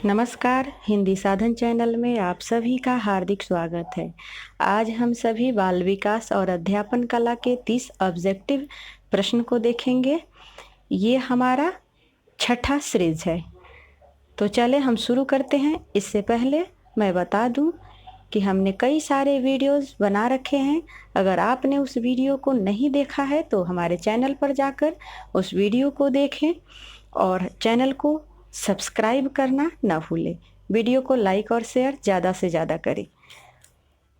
नमस्कार, हिंदी साधन चैनल में आप सभी का हार्दिक स्वागत है। आज हम सभी बाल विकास और अध्यापन कला के 30 ऑब्जेक्टिव प्रश्न को देखेंगे। ये हमारा छठा सीरीज है। तो चले हम शुरू करते हैं। इससे पहले मैं बता दूं कि हमने कई सारे वीडियोस बना रखे हैं। अगर आपने उस वीडियो को नहीं देखा है तो हमारे चैनल पर जाकर उस वीडियो को देखें और चैनल को सब्सक्राइब करना ना भूलें। वीडियो को लाइक और शेयर ज़्यादा से ज़्यादा करें।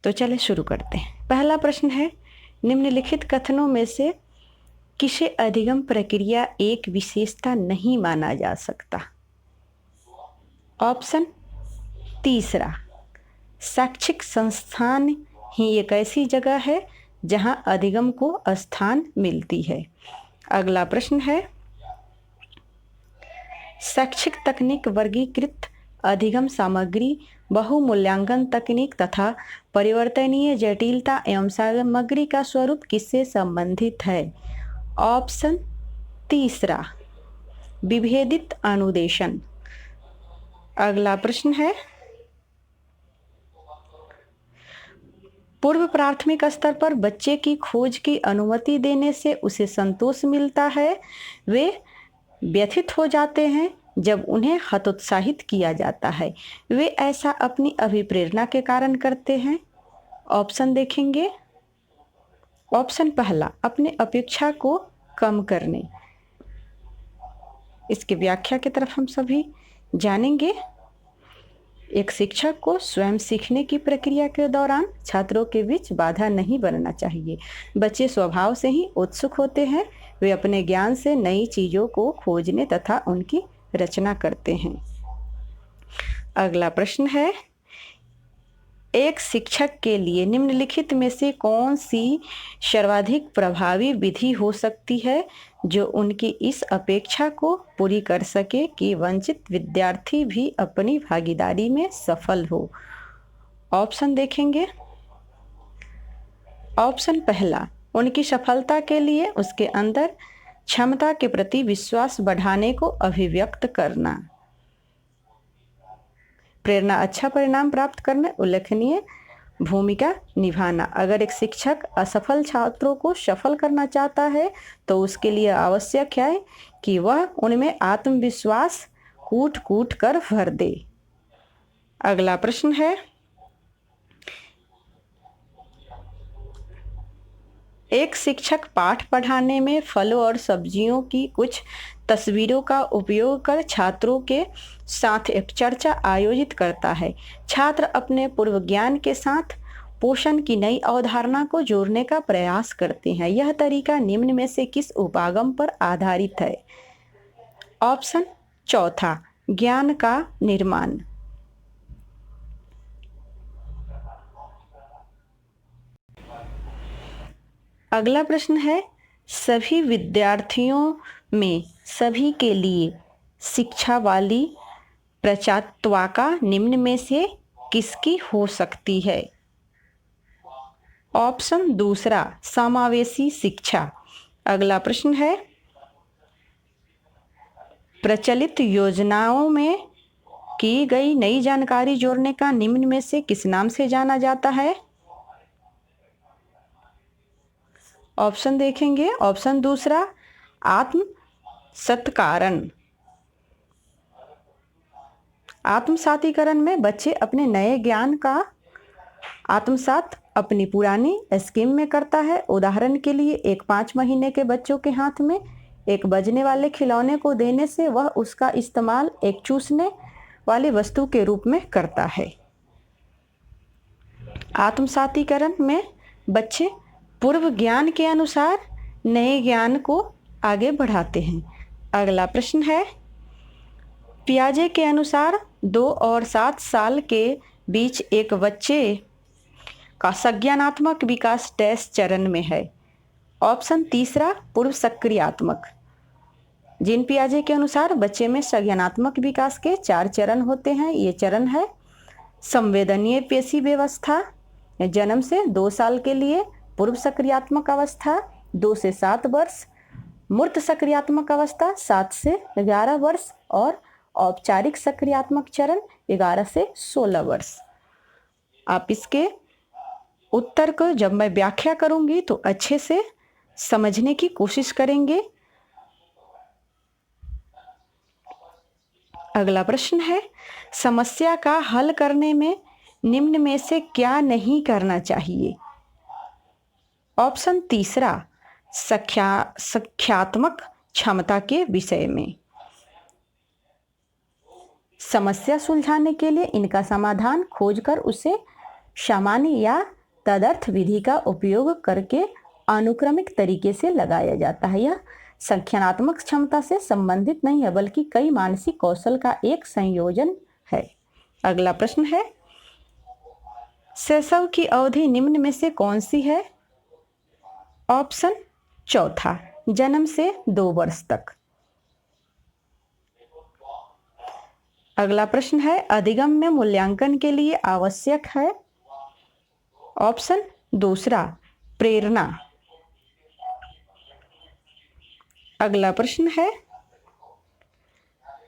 तो चले शुरू करते हैं। पहला प्रश्न है, निम्नलिखित कथनों में से किसे अधिगम प्रक्रिया एक विशेषता नहीं माना जा सकता? ऑप्शन तीसरा, शैक्षिक संस्थान ही एक ऐसी जगह है जहां अधिगम को स्थान मिलती है। अगला प्रश्न है, शैक्षिक तकनीक वर्गीकृत अधिगम सामग्री, बहुमूल्यांकन तकनीक तथा परिवर्तनीय जटिलता एवं सामग्री का स्वरूप किससे संबंधित है? ऑप्शन तीसरा, विभेदित अनुदेशन। अगला प्रश्न है, पूर्व प्राथमिक स्तर पर बच्चे की खोज की अनुमति देने से उसे संतोष मिलता है। वे व्यथित हो जाते हैं जब उन्हें हतोत्साहित किया जाता है। वे ऐसा अपनी अभिप्रेरणा के कारण करते हैं। ऑप्शन देखेंगे। ऑप्शन पहला, अपने अपेक्षा को कम करने। इसकी व्याख्या की तरफ हम सभी जानेंगे। एक शिक्षक को स्वयं सीखने की प्रक्रिया के दौरान छात्रों के बीच बाधा नहीं बनना चाहिए। बच्चे स्वभाव से ही उत्सुक होते हैं। वे अपने ज्ञान से नई चीज़ों को खोजने तथा उनकी रचना करते हैं। अगला प्रश्न है, एक शिक्षक के लिए निम्नलिखित में से कौन सी सर्वाधिक प्रभावी विधि हो सकती है जो उनकी इस अपेक्षा को पूरी कर सके कि वंचित विद्यार्थी भी अपनी भागीदारी में सफल हो? ऑप्शन देखेंगे। ऑप्शन पहला, उनकी सफलता के लिए उसके अंदर क्षमता के प्रति विश्वास बढ़ाने को अभिव्यक्त करना। प्रेरणा, अच्छा परिणाम प्राप्त करने उल्लेखनीय भूमिका निभाना। अगर एक शिक्षक असफल छात्रों को सफल करना चाहता है तो उसके लिए आवश्यक है कि वह उनमें आत्मविश्वास कूट कूट कर भर दे। अगला प्रश्न है, एक शिक्षक पाठ पढ़ाने में फलों और सब्जियों की कुछ तस्वीरों का उपयोग कर छात्रों के साथ एक चर्चा आयोजित करता है। छात्र अपने पूर्व ज्ञान के साथ पोषण की नई अवधारणा को जोड़ने का प्रयास करते हैं। यह तरीका निम्न में से किस उपागम पर आधारित है? ऑप्शन चौथा, ज्ञान का निर्माण। अगला प्रश्न है, सभी विद्यार्थियों में सभी के लिए शिक्षा वाली प्रचात्वाका निम्न में से किसकी हो सकती है? ऑप्शन दूसरा, समावेशी शिक्षा। अगला प्रश्न है, प्रचलित योजनाओं में की गई नई जानकारी जोड़ने का निम्न में से किस नाम से जाना जाता है? ऑप्शन देखेंगे। ऑप्शन दूसरा, आत्म सत्कारण। आत्मसातीकरण में बच्चे अपने नए ज्ञान का आत्मसात अपनी पुरानी स्कीम में करता है। उदाहरण के लिए, एक 5 महीने के बच्चों के हाथ में एक बजने वाले खिलौने को देने से वह उसका इस्तेमाल एक चूसने वाली वस्तु के रूप में करता है। आत्मसातीकरण में बच्चे पूर्व ज्ञान के अनुसार नए ज्ञान को आगे बढ़ाते हैं। अगला प्रश्न है, पियाजे के अनुसार 2 और 7 साल के बीच एक बच्चे का संज्ञानात्मक विकास डैश चरण में है? ऑप्शन तीसरा, पूर्व सक्रियात्मक। जीन पियाजे के अनुसार बच्चे में संज्ञानात्मक विकास के 4 चरण होते हैं। ये चरण है संवेदनीय पेशी व्यवस्था, जन्म से 2 साल के लिए पूर्व सक्रियात्मक अवस्था 2 से 7 वर्ष, मूर्त सक्रियात्मक अवस्था 7 से 11 वर्ष और औपचारिक सक्रियात्मक चरण 11 से 16 वर्ष। आप इसके उत्तर को जब मैं व्याख्या करूंगी तो अच्छे से समझने की कोशिश करेंगे। अगला प्रश्न है, समस्या का हल करने में निम्न में से क्या नहीं करना चाहिए? ऑप्शन तीसरा, संख्यात्मक क्षमता के विषय में। समस्या सुलझाने के लिए इनका समाधान खोजकर उसे सामान्य या तदर्थ विधि का उपयोग करके अनुक्रमिक तरीके से लगाया जाता है। यह संख्यात्मक क्षमता से संबंधित नहीं है बल्कि कई मानसिक कौशल का एक संयोजन है। अगला प्रश्न है, शैशव की अवधि निम्न में से कौन सी है? ऑप्शन चौथा, जन्म से 2 वर्ष तक। अगला प्रश्न है, अधिगम्य मूल्यांकन के लिए आवश्यक है? ऑप्शन दूसरा, प्रेरणा। अगला प्रश्न है,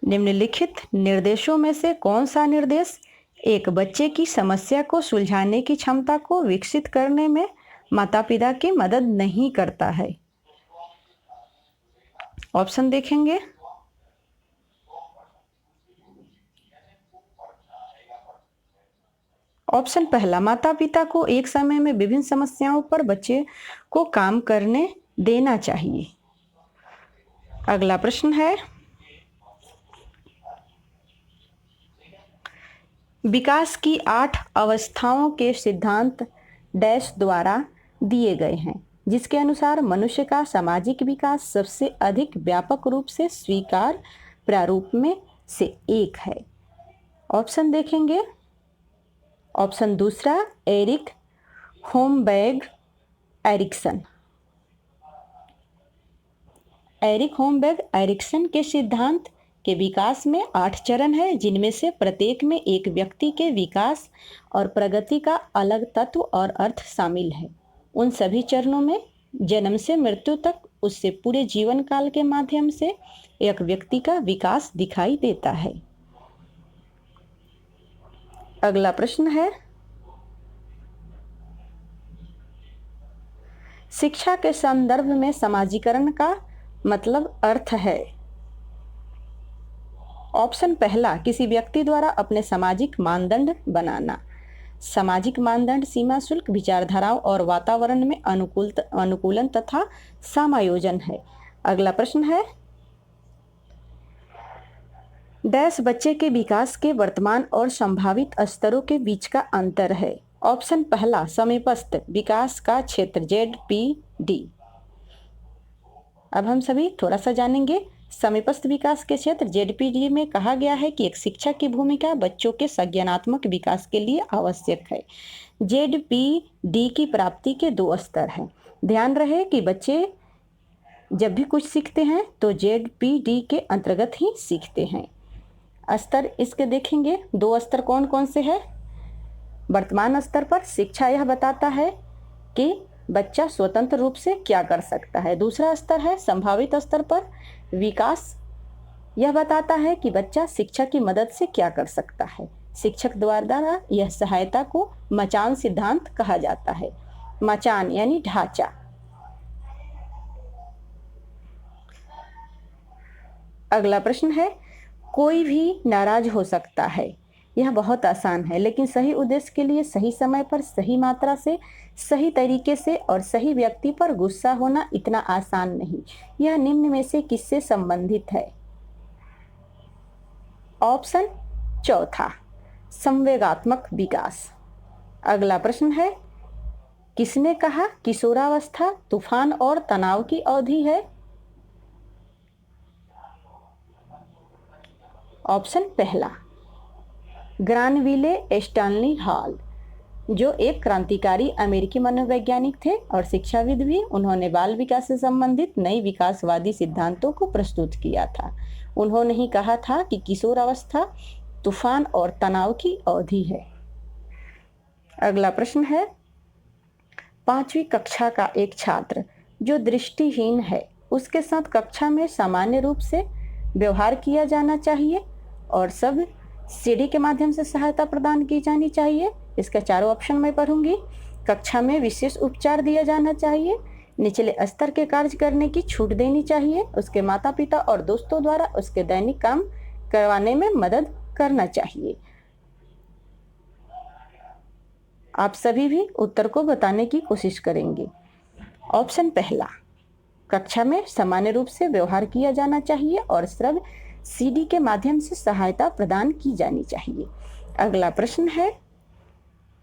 निम्नलिखित निर्देशों में से कौन सा निर्देश एक बच्चे की समस्या को सुलझाने की क्षमता को विकसित करने में माता पिता की मदद नहीं करता है? ऑप्शन देखेंगे। ऑप्शन पहला, माता पिता को एक समय में विभिन्न समस्याओं पर बच्चे को काम करने देना चाहिए। अगला प्रश्न है, विकास की 8 अवस्थाओं के सिद्धांत डैश द्वारा दिए गए हैं, जिसके अनुसार मनुष्य का सामाजिक विकास सबसे अधिक व्यापक रूप से स्वीकार प्रारूप में से एक है। ऑप्शन देखेंगे। ऑप्शन दूसरा, Erik Homburg Erikson. Erik Homburg Erikson के सिद्धांत के विकास में 8 चरण हैं, जिनमें से प्रत्येक में एक व्यक्ति के विकास और प्रगति का अलग तत्व और अर्थ शामिल है। उन सभी चरणों में जन्म से मृत्यु तक उससे पूरे जीवन काल के माध्यम से एक व्यक्ति का विकास दिखाई देता है। अगला प्रश्न है, शिक्षा के संदर्भ में समाजीकरण का मतलब अर्थ है। ऑप्शन पहला, किसी व्यक्ति द्वारा अपने सामाजिक मानदंड बनाना। सामाजिक मानदंड सीमा शुल्क, विचारधाराओं और वातावरण में अनुकूलन तथा समायोजन है। अगला प्रश्न है, डैश बच्चे के विकास के वर्तमान और संभावित स्तरों के बीच का अंतर है। ऑप्शन पहला, समीपस्थ विकास का क्षेत्र ZPD। अब हम सभी थोड़ा सा जानेंगे। समीपस्थ विकास के क्षेत्र ZPD में कहा गया है कि एक शिक्षक की भूमिका बच्चों के संज्ञानात्मक विकास के लिए आवश्यक है। ZPD की प्राप्ति के 2 स्तर हैं। ध्यान रहे कि बच्चे जब भी कुछ सीखते हैं तो ZPD के अंतर्गत ही सीखते हैं। स्तर इसके देखेंगे, 2 स्तर कौन कौन से हैं। वर्तमान स्तर पर शिक्षा यह बताता है कि बच्चा स्वतंत्र रूप से क्या कर सकता है। दूसरा स्तर है संभावित स्तर पर विकास, यह बताता है कि बच्चा शिक्षक की मदद से क्या कर सकता है। शिक्षक द्वारा यह सहायता को मचान सिद्धांत कहा जाता है। मचान यानी ढांचा। अगला प्रश्न है, कोई भी नाराज हो सकता है। यह बहुत आसान है, लेकिन सही उद्देश्य के लिए सही समय पर सही मात्रा से सही तरीके से और सही व्यक्ति पर गुस्सा होना इतना आसान नहीं। यह निम्न में से किससे संबंधित है? ऑप्शन चौथा, संवेगात्मक विकास। अगला प्रश्न है, किसने कहा किशोरावस्था तूफान और तनाव की अवधि है? ऑप्शन पहला, ग्रानविले स्टैनली हॉल, जो एक क्रांतिकारी अमेरिकी मनोवैज्ञानिक थे और शिक्षाविद भी। उन्होंने बाल विकास से संबंधित नई विकासवादी सिद्धांतों को प्रस्तुत किया था। उन्होंने ही कहा था कि किशोरावस्था तूफान और तनाव की अवधि है। अगला प्रश्न है, 5वीं कक्षा का एक छात्र जो दृष्टिहीन है, उसके साथ कक्षा में सामान्य रूप से व्यवहार किया जाना चाहिए। और सब सीढ़ी के माध्यम से सहायता प्रदान की जानी चाहिए। इसके चारों ऑप्शन मैं पढ़ूंगी। कक्षा में विशेष उपचार दिया जाना चाहिए, निचले स्तर के कार्य करने की छूट देनी चाहिए, उसके माता पिता और दोस्तों द्वारा उसके दैनिक काम करवाने में मदद करना चाहिए। आप सभी भी उत्तर को बताने की कोशिश करेंगे। ऑप्शन पहला, कक्षा में सामान्य रूप से व्यवहार किया जाना चाहिए और श्रव्य सीडी के माध्यम से सहायता प्रदान की जानी चाहिए। अगला प्रश्न है,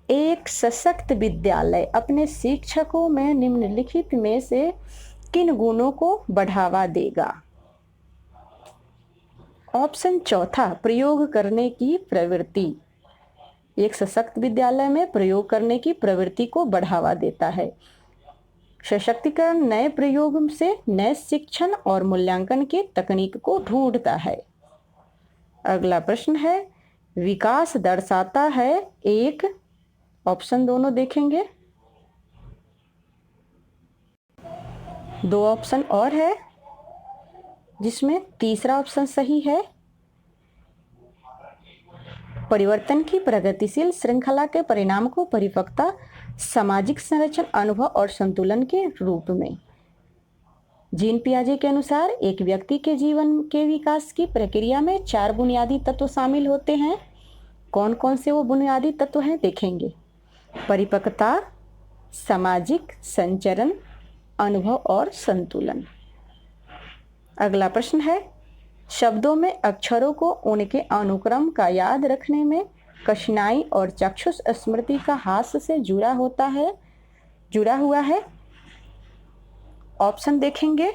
एक सशक्त विद्यालय अपने शिक्षकों में निम्नलिखित में से किन गुणों को बढ़ावा देगा? ऑप्शन चौथा, प्रयोग करने की प्रवृत्ति। एक सशक्त विद्यालय में प्रयोग करने की प्रवृत्ति को बढ़ावा देता है। सशक्तिकरण नए प्रयोग से नए शिक्षण और मूल्यांकन के तकनीक को ढूंढता है। अगला प्रश्न है, विकास दर्शाता है एक, ऑप्शन दोनों देखेंगे, दो ऑप्शन और है जिसमें तीसरा ऑप्शन सही है। परिवर्तन की प्रगतिशील श्रृंखला के परिणाम को परिपक्वता, सामाजिक संरचना, अनुभव और संतुलन के रूप में। जीन पियाजे के अनुसार एक व्यक्ति के जीवन के विकास की प्रक्रिया में 4 बुनियादी तत्व शामिल होते हैं। कौन कौन से वो बुनियादी तत्व हैं देखेंगे। परिपक्वता, सामाजिक संचरण, अनुभव और संतुलन। अगला प्रश्न है, शब्दों में अक्षरों को उनके अनुक्रम का याद रखने में कठिनाई और चाक्षुष स्मृति का हास्य से जुड़ा हुआ है। ऑप्शन देखेंगे।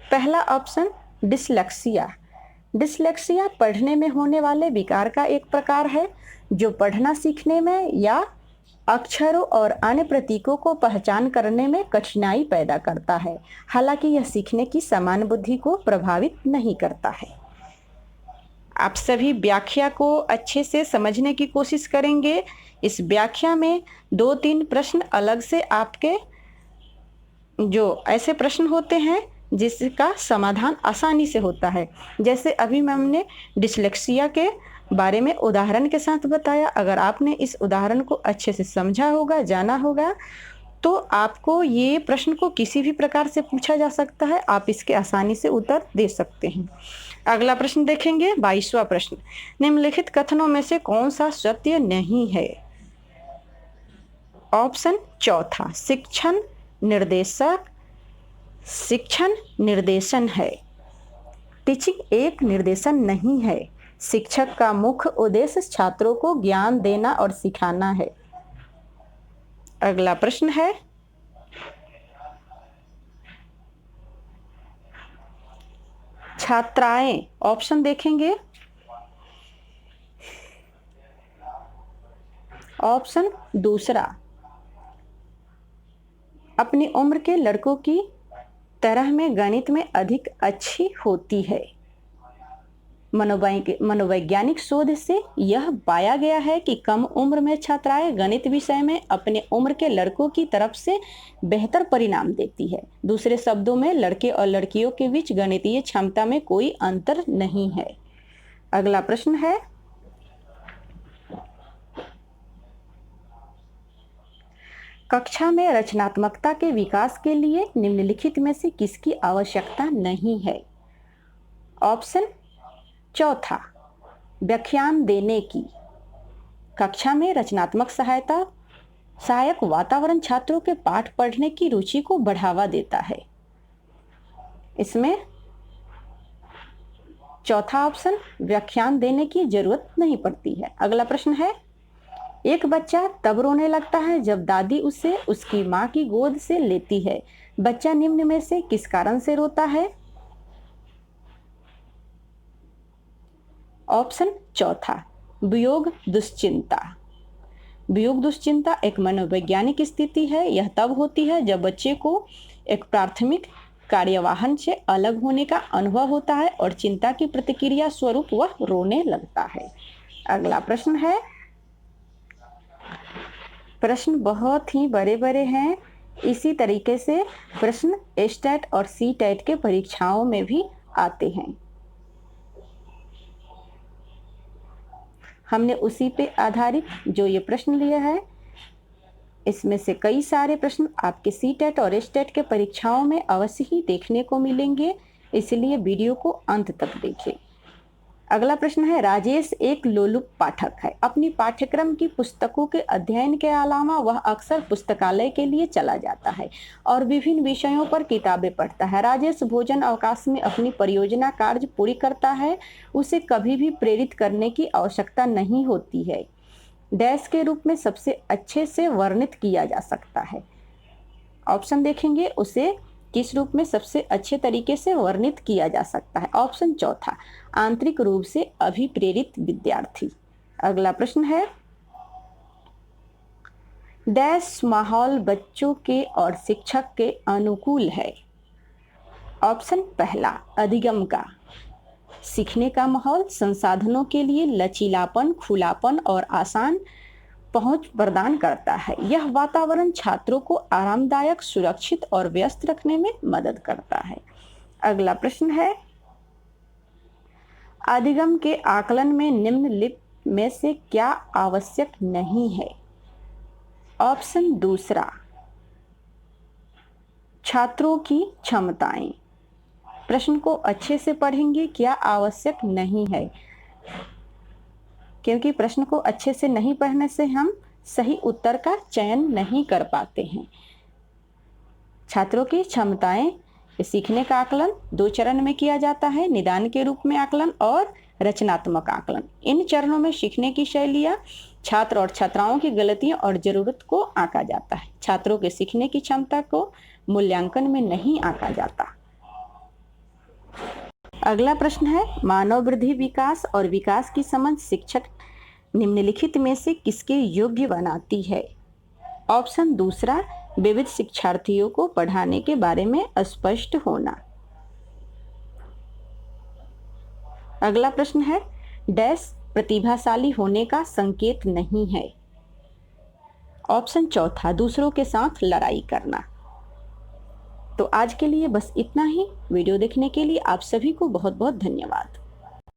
पहला ऑप्शन, डिसलेक्सिया। डिसलेक्सिया पढ़ने में होने वाले विकार का एक प्रकार है जो पढ़ना सीखने में या अक्षरों और अन्य प्रतीकों को पहचान करने में कठिनाई पैदा करता है। हालांकि यह सीखने की समान बुद्धि को प्रभावित नहीं करता है। आप सभी व्याख्या को अच्छे से समझने की कोशिश करेंगे। इस व्याख्या में 2-3 प्रश्न अलग से आपके जो ऐसे प्रश्न होते हैं जिसका समाधान आसानी से होता है। जैसे अभी मैम ने डिसलेक्सिया के बारे में उदाहरण के साथ बताया। अगर आपने इस उदाहरण को अच्छे से समझा होगा, जाना होगा, तो आपको ये प्रश्न को किसी भी प्रकार से पूछा जा सकता है, आप इसके आसानी से उत्तर दे सकते हैं। अगला प्रश्न देखेंगे, 22वां प्रश्न, निम्नलिखित कथनों में से कौन सा सत्य नहीं है? ऑप्शन चौथा, शिक्षण निर्देशन है। टीचिंग एक निर्देशन नहीं है। शिक्षक का मुख्य उद्देश्य छात्रों को ज्ञान देना और सिखाना है। अगला प्रश्न है, छात्राएं, ऑप्शन देखेंगे। ऑप्शन दूसरा, अपनी उम्र के लड़कों की तरह में गणित में अधिक अच्छी होती है। मनोवैज्ञानिक शोध से यह पाया गया है कि कम उम्र में छात्राएं गणित विषय में अपने उम्र के लड़कों की तरफ से बेहतर परिणाम देती है। दूसरे शब्दों में, लड़के और लड़कियों के बीच गणितीय क्षमता में कोई अंतर नहीं है। अगला प्रश्न है, कक्षा में रचनात्मकता के विकास के लिए निम्नलिखित में से किसकी आवश्यकता नहीं है? ऑप्शन चौथा, व्याख्यान देने की। कक्षा में रचनात्मक सहायक वातावरण छात्रों के पाठ पढ़ने की रुचि को बढ़ावा देता है। इसमें चौथा ऑप्शन, व्याख्यान देने की जरूरत नहीं पड़ती है। अगला प्रश्न है, एक बच्चा तब रोने लगता है जब दादी उसे उसकी मां की गोद से लेती है। बच्चा निम्न में से किस कारण से रोता है? ऑप्शन चौथा, वियोग दुश्चिंता। वियोग दुश्चिंता एक मनोवैज्ञानिक स्थिति है। यह तब होती है जब बच्चे को एक प्राथमिक कार्यवाहन से अलग होने का अनुभव होता है और चिंता की प्रतिक्रिया स्वरूप वह रोने लगता है। अगला प्रश्न है, प्रश्न बहुत ही बड़े बड़े हैं। इसी तरीके से प्रश्न स्टेट और सी टेट के परीक्षाओं में भी आते हैं। हमने उसी पे आधारित जो ये प्रश्न लिया है, इसमें से कई सारे प्रश्न आपके सीटेट और एस्टेट के परीक्षाओं में अवश्य ही देखने को मिलेंगे, इसलिए वीडियो को अंत तक देखें। अगला प्रश्न है, राजेश एक लोलुप पाठक है। अपनी पाठ्यक्रम की पुस्तकों के अध्ययन के अलावा वह अक्सर पुस्तकालय के लिए चला जाता है और विभिन्न विषयों पर किताबें पढ़ता है। राजेश भोजन अवकाश में अपनी परियोजना कार्य पूरी करता है। उसे कभी भी प्रेरित करने की आवश्यकता नहीं होती है। डैश के रूप में सबसे अच्छे से वर्णित किया जा सकता है। ऑप्शन देखेंगे, उसे किस रूप में सबसे अच्छे तरीके से वर्णित किया जा सकता है। ऑप्शन चौथा, आंतरिक रूप से अभिप्रेरित विद्यार्थी। अगला प्रश्न है, डैश माहौल बच्चों के और शिक्षक के अनुकूल है। ऑप्शन पहला, अधिगम का। सीखने का माहौल संसाधनों के लिए लचीलापन, खुलापन और आसान पहुंच प्रदान करता है। यह वातावरण छात्रों को आरामदायक, सुरक्षित और व्यस्त रखने में मदद करता है। अगला प्रश्न है, अधिगम के आकलन में निम्नलिखित में से क्या आवश्यक नहीं है। ऑप्शन दूसरा, छात्रों की क्षमताएं। प्रश्न को अच्छे से पढ़ेंगे, क्या आवश्यक नहीं है, क्योंकि प्रश्न को अच्छे से नहीं पढ़ने से हम सही उत्तर का चयन नहीं कर पाते हैं। छात्रों की क्षमताएं, सीखने का आकलन 2 चरण में किया जाता है, निदान के रूप में आकलन और रचनात्मक आकलन। इन चरणों में सीखने की शैलियां, छात्र और छात्राओं की गलतियां और जरूरत को आंका जाता है। छात्रों के सीखने की क्षमता को मूल्यांकन में नहीं आंका जाता। अगला प्रश्न है, मानव वृद्धि, विकास और विकास की समझ शिक्षक निम्नलिखित में से किसके योग्य बनाती है। ऑप्शन दूसरा, विविध शिक्षार्थियों को पढ़ाने के बारे में स्पष्ट होना। अगला प्रश्न है, डैश प्रतिभाशाली होने का संकेत नहीं है। ऑप्शन चौथा, दूसरों के साथ लड़ाई करना। तो आज के लिए बस इतना ही। वीडियो देखने के लिए आप सभी को बहुत बहुत धन्यवाद।